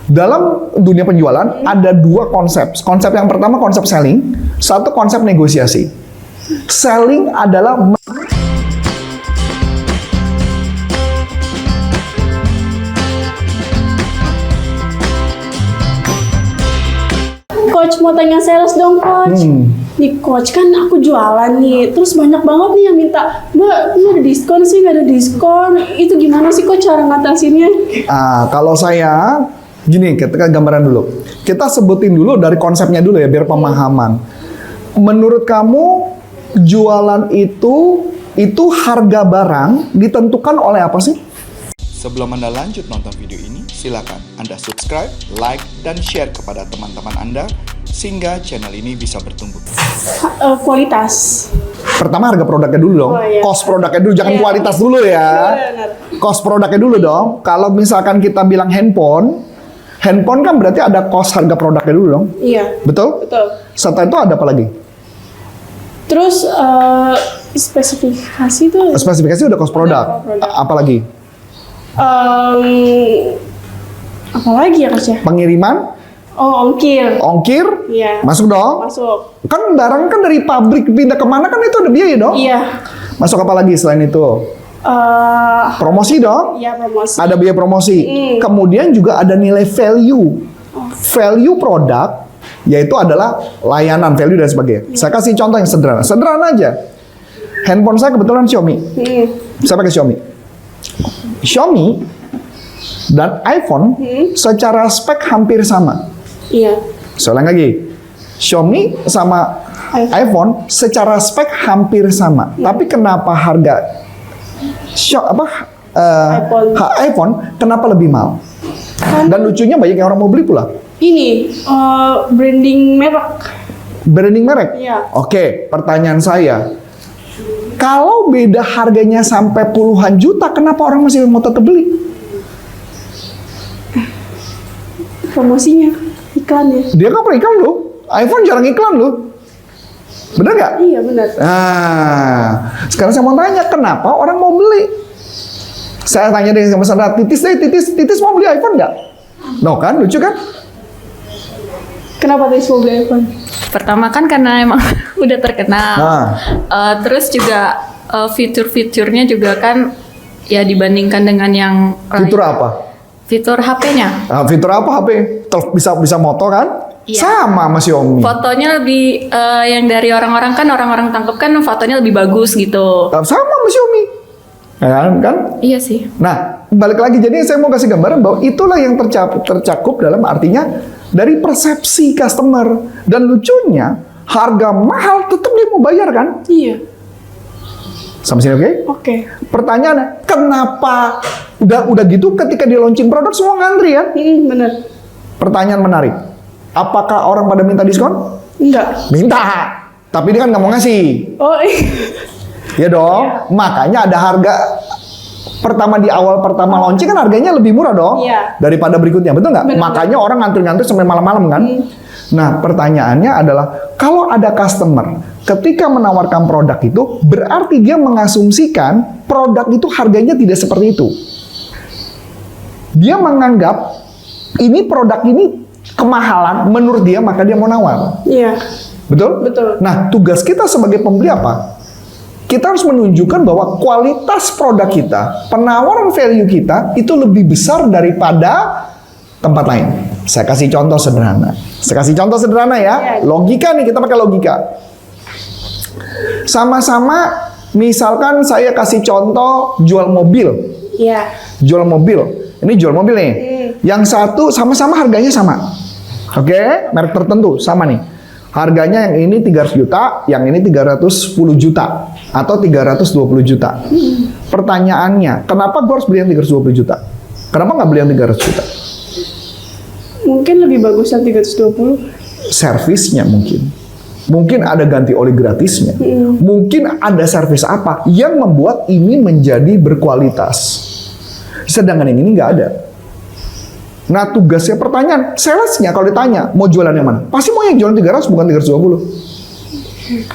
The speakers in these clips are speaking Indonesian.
Dalam dunia penjualan ada dua konsep. Konsep yang pertama konsep selling, satu konsep negosiasi. Selling adalah Coach, mau tanya sales dong, Coach. Nih, Coach, kan aku jualan nih. Terus banyak banget nih yang minta, Mbak, ini ada diskon sih, nggak ada diskon. Itu gimana sih, Coach, cara ngatasinnya? kalau saya, gini, kita gambaran dulu. Kita sebutin dulu dari konsepnya dulu ya, biar pemahaman. Menurut kamu, jualan itu harga barang ditentukan oleh apa sih? Sebelum Anda lanjut nonton video ini, silakan Anda subscribe, like, dan share kepada teman-teman Anda sehingga channel ini bisa bertumbuh. Kualitas. Pertama harga produknya dulu dong, Oh, iya. cost produknya dulu, jangan Iya. kualitas dulu ya. Benar. Cost produknya dulu dong. Kalau misalkan kita bilang handphone kan berarti ada cost harga produknya dulu dong. Iya, Betul? betul. Setelah itu ada apa lagi? Terus spesifikasi tuh Spesifikasi udah cost produk. Ada cost produk. Apa lagi? apa lagi ya, Coach ya? Pengiriman, Oh, ongkir. ongkir, Iya. masuk dong. Masuk. Kan barang kan dari pabrik pindah kemana kan itu ada biaya dong. Iya. Masuk apa lagi selain itu? Promosi dong. Iya, promosi. Ada biaya promosi. Kemudian juga ada nilai value. Value produk yaitu adalah layanan, value dan sebagainya. Saya kasih contoh yang sederhana. Sederhana aja. Handphone saya kebetulan Xiaomi. Saya pakai Xiaomi. Xiaomi dan iPhone secara spek hampir sama. Iya. Saya ulang lagi. Xiaomi sama iPhone secara spek hampir sama. Tapi kenapa harga iPhone kenapa lebih mahal? Dan lucunya banyak yang orang mau beli pula. Ini branding merek. Branding merek? Iya. Oke, pertanyaan saya. Kalau beda harganya sampai puluhan juta, kenapa orang masih mau tetap beli? Promosinya, iklannya. Dia kan iklan loh. iPhone jarang iklan loh. Bener nggak? Iya, benar. Nah, sekarang saya mau tanya, kenapa orang mau beli? Saya tanya deh sama saudara, titis mau beli iPhone nggak? No kan, lucu kan? Kenapa tadi mau beli iPhone? Pertama kan karena emang udah terkenal. Nah. Terus juga fitur-fiturnya juga kan ya dibandingkan dengan yang Fitur lain. apa? Fitur HP-nya. Nah, fitur apa HP? Bisa moto kan? Iya. Sama Xiaomi. Fotonya lebih yang dari orang-orang tangkep kan fotonya lebih bagus gitu. Sama Xiaomi. Kan? Iya sih. Nah, balik lagi. Jadi saya mau kasih gambaran bahwa itulah yang tercakup dalam artinya dari persepsi customer. Dan lucunya, harga mahal tetap dia mau bayar kan? Iya. Sampai sini oke? Oke. Pertanyaannya, kenapa udah gitu ketika dia launching produk semua ngantri ya? Benar. Pertanyaan menarik. Apakah orang pada minta diskon? Enggak. Minta. Tapi dia kan nggak mau ngasih. Oh, Ya dong. Makanya ada harga pertama di awal pertama launching kan harganya lebih murah dong. Iya. Daripada berikutnya. Betul nggak? Benar. Makanya orang ngantri-ngantri sampai malam-malam kan. Nah, pertanyaannya adalah kalau ada customer ketika menawarkan produk itu berarti dia mengasumsikan produk itu harganya tidak seperti itu. Dia menganggap ini produk ini kemahalan menurut dia, maka dia mau nawar. iya. Betul? Betul. Nah, tugas kita sebagai pembeli apa? Kita harus menunjukkan bahwa kualitas produk kita, penawaran value kita itu lebih besar daripada tempat lain. Saya kasih contoh sederhana. Ya. Logika nih, kita pakai logika. Sama-sama, misalkan saya kasih contoh jual mobil. Iya. Jual mobil. Ini jual mobil nih. Yang satu sama-sama harganya sama. Oke, merek tertentu sama nih. Harganya yang ini 300 juta, yang ini 310 juta atau 320 juta. Pertanyaannya, kenapa gue harus beli yang 320 juta? Kenapa nggak beli yang 300 juta? Mungkin lebih bagus yang 320. Servisnya mungkin. Mungkin ada ganti oli gratisnya. Mungkin ada servis apa yang membuat ini menjadi berkualitas. Sedangkan yang ini nggak ada. Nah, tugasnya pertanyaan, salesnya kalau ditanya, mau jualan yang mana? Pasti mau yang jualan 300, bukan 320.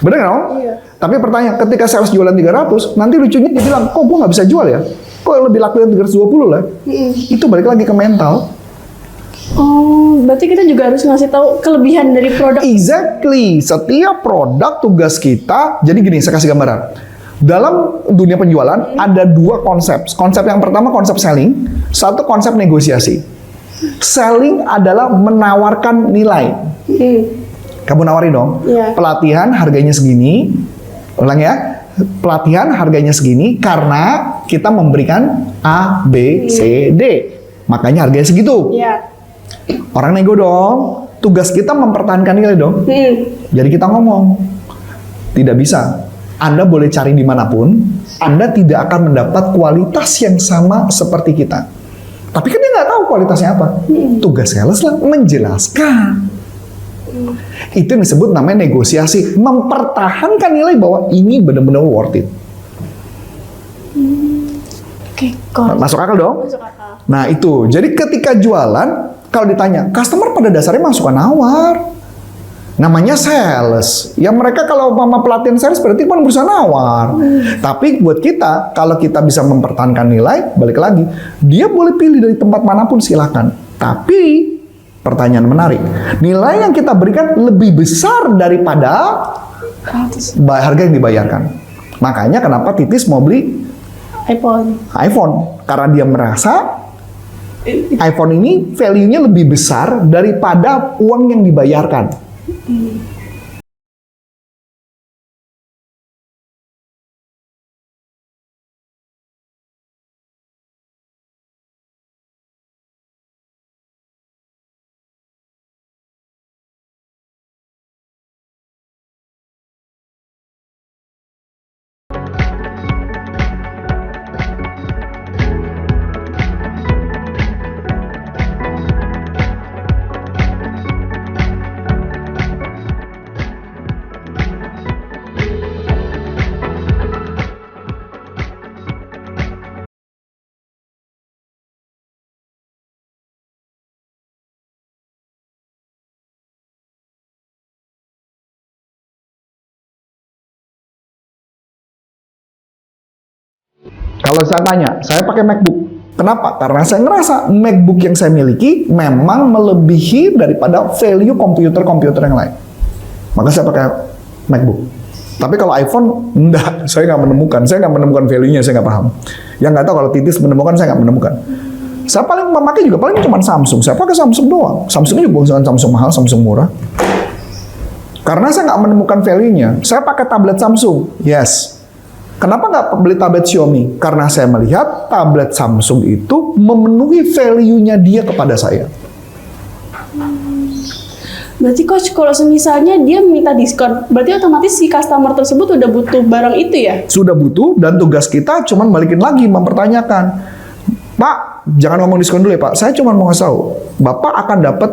Bener nggak? Iya. Tapi pertanyaan, ketika sales jualan 300, nanti lucunya dia bilang, kok gue nggak bisa jual ya? Kok lebih laku yang 320 lah? Itu balik lagi ke mental. Oh, berarti kita juga harus ngasih tahu kelebihan dari produk. Exactly. Setiap produk tugas kita, jadi gini, saya kasih gambaran. Dalam dunia penjualan ada dua konsep. Konsep yang pertama konsep selling, satu konsep negosiasi. Selling adalah menawarkan nilai. Kamu nawarin dong, Iya. pelatihan harganya segini, ulang ya, pelatihan harganya segini karena kita memberikan A, B, C, D. Makanya harganya segitu. Iya. Orang nego dong, tugas kita mempertahankan nilai dong. Jadi kita ngomong, tidak bisa. Anda boleh cari dimanapun, Anda tidak akan mendapat kualitas yang sama seperti kita. Tapi kan dia nggak tahu kualitasnya apa. Tugas sales lah menjelaskan. Itu yang disebut namanya negosiasi, mempertahankan nilai bahwa ini benar-benar worth it. Oke, kalau Masuk akal dong? masuk akal. Nah itu, jadi ketika jualan, kalau ditanya, customer pada dasarnya mah suka nawar. Namanya sales. Ya mereka kalau mama pelatihan sales berarti kan berusaha nawar. Tapi buat kita, kalau kita bisa mempertahankan nilai, balik lagi, dia boleh pilih dari tempat manapun silakan. Tapi, pertanyaan menarik, nilai yang kita berikan lebih besar daripada harga yang dibayarkan. Makanya kenapa Titis mau beli iPhone. Karena dia merasa iPhone ini value-nya lebih besar daripada uang yang dibayarkan. Kalau saya tanya, saya pakai MacBook. Kenapa? Karena saya ngerasa MacBook yang saya miliki memang melebihi daripada value komputer-komputer yang lain. Maka saya pakai MacBook. Tapi kalau iPhone, enggak. Saya nggak menemukan. Saya nggak menemukan value-nya, saya nggak paham. Yang nggak tahu kalau Titis menemukan, saya nggak menemukan. Saya paling memakai juga paling cuma Samsung. Saya pakai Samsung doang. Samsungnya juga bukan Samsung mahal, Samsung murah. Karena saya nggak menemukan value-nya. Saya pakai tablet Samsung. Yes. Kenapa nggak beli tablet Xiaomi? Karena saya melihat tablet Samsung itu memenuhi value-nya dia kepada saya. Berarti coach, kalau misalnya dia minta diskon, berarti otomatis si customer tersebut udah butuh barang itu ya? Sudah butuh dan tugas kita cuman balikin lagi mempertanyakan. Pak, jangan ngomong diskon dulu ya Pak. Saya cuma mau ngasih tahu, Bapak akan dapat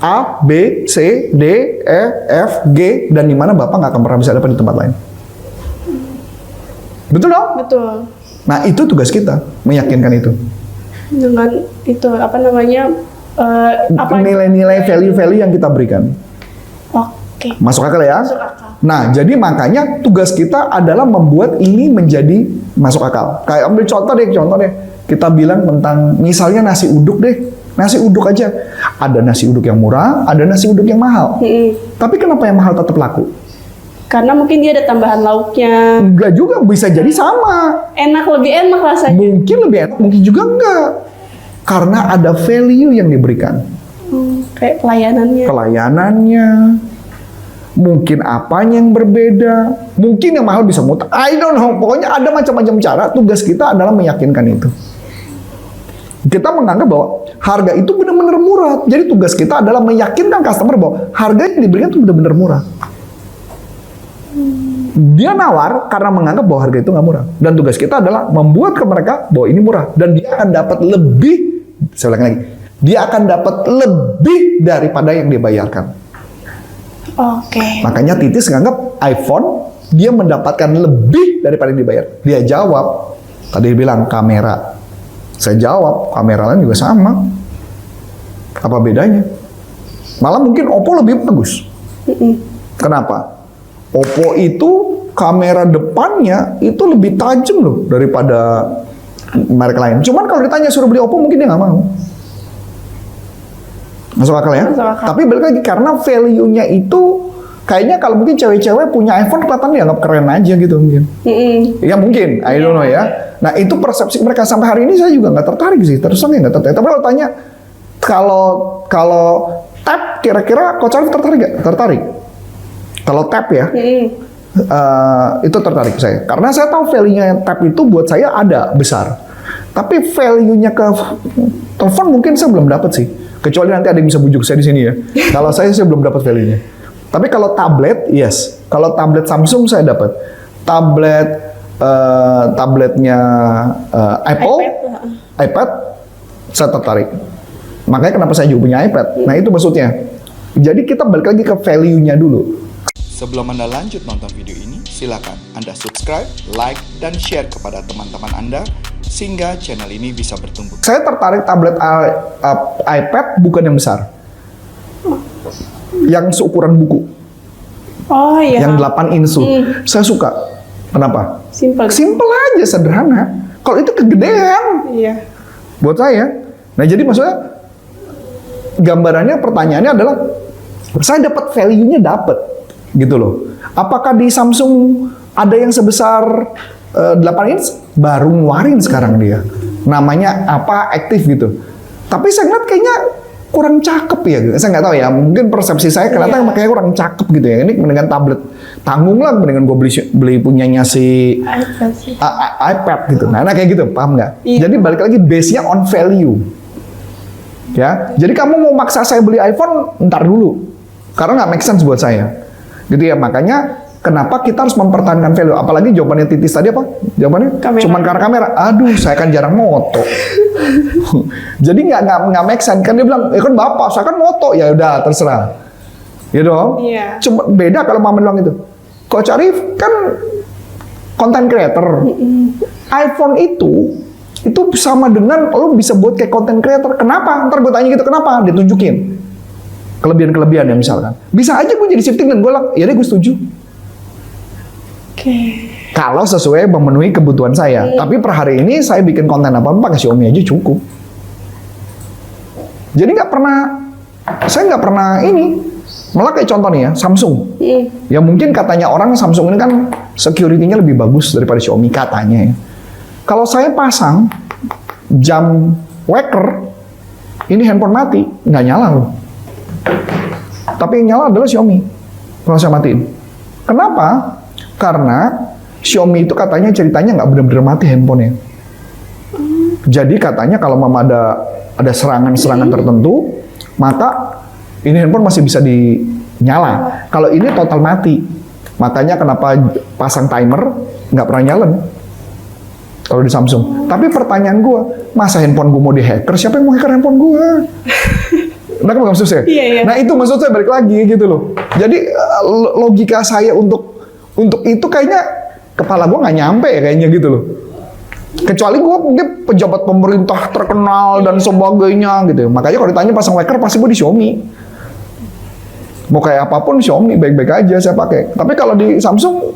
A, B, C, D, E, F, G, dan di mana Bapak nggak akan pernah bisa dapat di tempat lain. Betul dong? Betul. Nah itu tugas kita, meyakinkan itu. Dengan itu apa namanya? Nilai-nilai value-value yang kita berikan. Oke. Masuk akal ya? Masuk akal. Nah, jadi makanya tugas kita adalah membuat ini menjadi masuk akal. Kayak ambil contoh deh. Kita bilang tentang misalnya nasi uduk deh. Nasi uduk aja. Ada nasi uduk yang murah, ada nasi uduk yang mahal. Tapi kenapa yang mahal tetap laku? Karena mungkin dia ada tambahan lauknya. Enggak juga, bisa jadi sama. Lebih enak rasanya. Mungkin lebih enak, mungkin juga enggak. Karena ada value yang diberikan. Kayak pelayanannya. Pelayanannya. Mungkin apanya yang berbeda. Mungkin yang mahal bisa muter. I don't know. Pokoknya ada macam-macam cara. Tugas kita adalah meyakinkan itu. Kita menganggap bahwa harga itu benar-benar murah. Jadi tugas kita adalah meyakinkan customer bahwa harga yang diberikan itu benar-benar murah. Dia nawar karena menganggap bahwa harga itu nggak murah. Dan tugas kita adalah membuat ke mereka bahwa ini murah. Dan dia akan dapat lebih, saya ulangi lagi, dia akan dapat lebih daripada yang dia bayarkan. Oke. Makanya Titis nganggap iPhone, dia mendapatkan lebih daripada yang dibayar. Dia jawab, tadi dia bilang kamera. Saya jawab, kamera lain juga sama. Apa bedanya? Malah mungkin Oppo lebih bagus. Kenapa? Oppo itu kamera depannya itu lebih tajam loh daripada merek lain. Cuman kalau ditanya suruh beli Oppo mungkin dia nggak mau. Masuk akal ya? Masuk akal. Tapi balik lagi karena value-nya itu kayaknya kalau mungkin cewek-cewek punya iPhone kelihatan dianggap keren aja gitu mungkin. Ya mungkin, I don't know ya. Nah itu persepsi mereka sampai hari ini saya juga nggak tertarik sih, terus terang nggak tertarik. Tapi kalau tanya kalau tab kira-kira Coach Arif tertarik nggak? Tertarik. Kalau tab ya, itu tertarik saya. Karena saya tahu value-nya tab itu buat saya ada besar. Tapi value-nya ke telepon mungkin saya belum dapat sih. Kecuali nanti ada yang bisa bujuk saya di sini ya. Kalau saya belum dapat value-nya. Tapi kalau tablet, yes. Kalau tablet Samsung saya dapat. Tabletnya Apple, iPad, saya tertarik. Makanya kenapa saya juga punya iPad. Nah itu maksudnya. Jadi kita balik lagi ke value-nya dulu. Sebelum Anda lanjut nonton video ini, silakan Anda subscribe, like, dan share kepada teman-teman Anda sehingga channel ini bisa bertumbuh. Saya tertarik tablet iPad bukan yang besar. Yang seukuran buku. Oh iya. Yang 8 inch tuh. Saya suka. Kenapa? Simple. Simple aja, sederhana. Kalau itu kegedean Iya. buat saya. Nah jadi maksudnya gambarannya, pertanyaannya adalah saya dapat value-nya dapat gitu loh. Apakah di Samsung ada yang sebesar 8 inch? Baru ngeluarin sekarang dia. Namanya apa, aktif gitu. Tapi saya ngeliat kayaknya kurang cakep ya. Saya nggak tahu ya. Mungkin persepsi saya kelihatan makanya kurang cakep gitu ya. Ini mendingan tablet tanggung lah, mendingan gue beli punyanya si iPad gitu. Nah kayak gitu, paham nggak? Iya. Jadi balik lagi base-nya on value. Ya. Jadi kamu mau maksa saya beli iPhone, ntar dulu. Karena nggak make sense buat saya. Gitu ya. Makanya kenapa kita harus mempertahankan value? Apalagi jawabannya Titis tadi apa? Jawabannya Kamera. cuman karena kamera. Aduh, saya kan jarang moto. Jadi nggak make sense. Kan dia bilang, ya kan bapak, saya kan moto. Ya udah, terserah. Ya dong. Iya. Cuma beda kalau mama bilang itu. Coach Arif kan content creator. iPhone itu sama dengan lo bisa buat kayak content creator. Kenapa? Ntar gue tanya gitu, kenapa? Ditunjukin kelebihan-kelebihan ya misalkan. Bisa aja gue jadi shifting dan gue bilang, ya deh gue setuju. Kalau sesuai memenuhi kebutuhan saya. Tapi per hari ini saya bikin konten apa-apa pakai Xiaomi aja cukup. Jadi saya nggak pernah ini. Malah kayak contoh nih ya, Samsung. Ya mungkin katanya orang Samsung ini kan security-nya lebih bagus daripada Xiaomi katanya ya. Kalau saya pasang jam waker, ini handphone mati, nggak nyala loh. Tapi yang nyala adalah Xiaomi. Kalau saya matiin. Kenapa? Karena Xiaomi itu katanya ceritanya nggak benar-benar mati handphonenya. Jadi katanya kalau mama ada serangan-serangan tertentu, maka ini handphone masih bisa dinyala. Kalau ini total mati. Makanya kenapa pasang timer nggak pernah nyala kalau di Samsung. Tapi pertanyaan gue, masa handphone gue mau di-hacker? Siapa yang mau hacker handphone gue? Nah, kan maksud saya? Iya. Nah itu maksud saya balik lagi gitu loh. Jadi logika saya untuk itu kayaknya kepala gue nggak nyampe ya kayaknya gitu loh. Kecuali gue mungkin pejabat pemerintah terkenal dan sebagainya gitu. Makanya kalau ditanya pasang waker pasti gue di Xiaomi. Mau kayak apapun Xiaomi baik-baik aja saya pakai. Tapi kalau di Samsung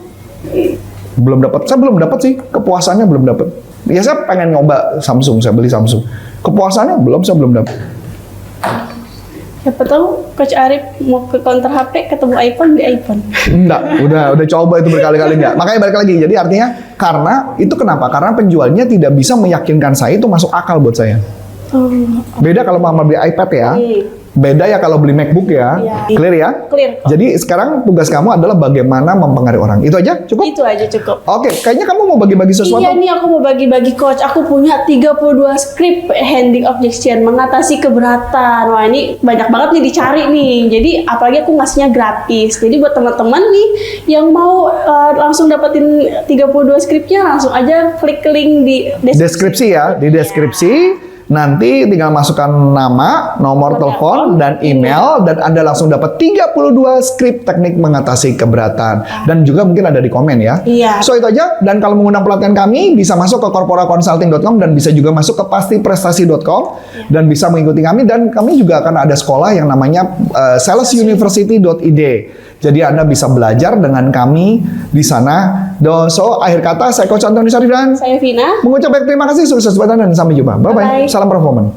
saya belum dapat sih kepuasannya belum dapat. Ya saya pengen nyoba Samsung, saya beli Samsung. Kepuasannya saya belum dapat. Siapa tahu Coach Arif mau ke counter HP ketemu iPhone di iPhone. Enggak, udah coba itu berkali-kali enggak. Makanya balik lagi. Jadi artinya karena itu kenapa? Karena penjualnya tidak bisa meyakinkan saya itu masuk akal buat saya. Beda kalau mama beli iPad ya. Beda ya kalau beli MacBook ya. Clear ya? Clear kok. Jadi sekarang tugas kamu adalah bagaimana mempengaruhi orang. Itu aja? Cukup? Itu aja cukup. Oke, kayaknya kamu mau bagi-bagi sesuatu. Iya nih aku mau bagi-bagi coach. Aku punya 32 script handling objection mengatasi keberatan. Wah ini banyak banget nih dicari nih. Jadi apalagi aku ngasihnya gratis. Jadi buat teman-teman nih yang mau langsung dapetin 32 scriptnya langsung aja klik link di Deskripsi ya, di deskripsi. Nanti tinggal masukkan nama, nomor telepon, dan email, dan Anda langsung dapat 32 skrip teknik mengatasi keberatan. Dan juga mungkin ada di komen ya. Iya. So itu aja, dan kalau mengundang pelatihan kami, bisa masuk ke corporaconsulting.com, dan bisa juga masuk ke pastiprestasi.com, dan bisa mengikuti kami, dan kami juga akan ada sekolah yang namanya salesuniversity.id. Jadi Anda bisa belajar dengan kami di sana. So, akhir kata, saya Coach Antoni Sarif dan Saya Vina. mengucapkan terima kasih, sukses buat Anda, dan sampai jumpa. Bye-bye. Bye-bye. Salam performance.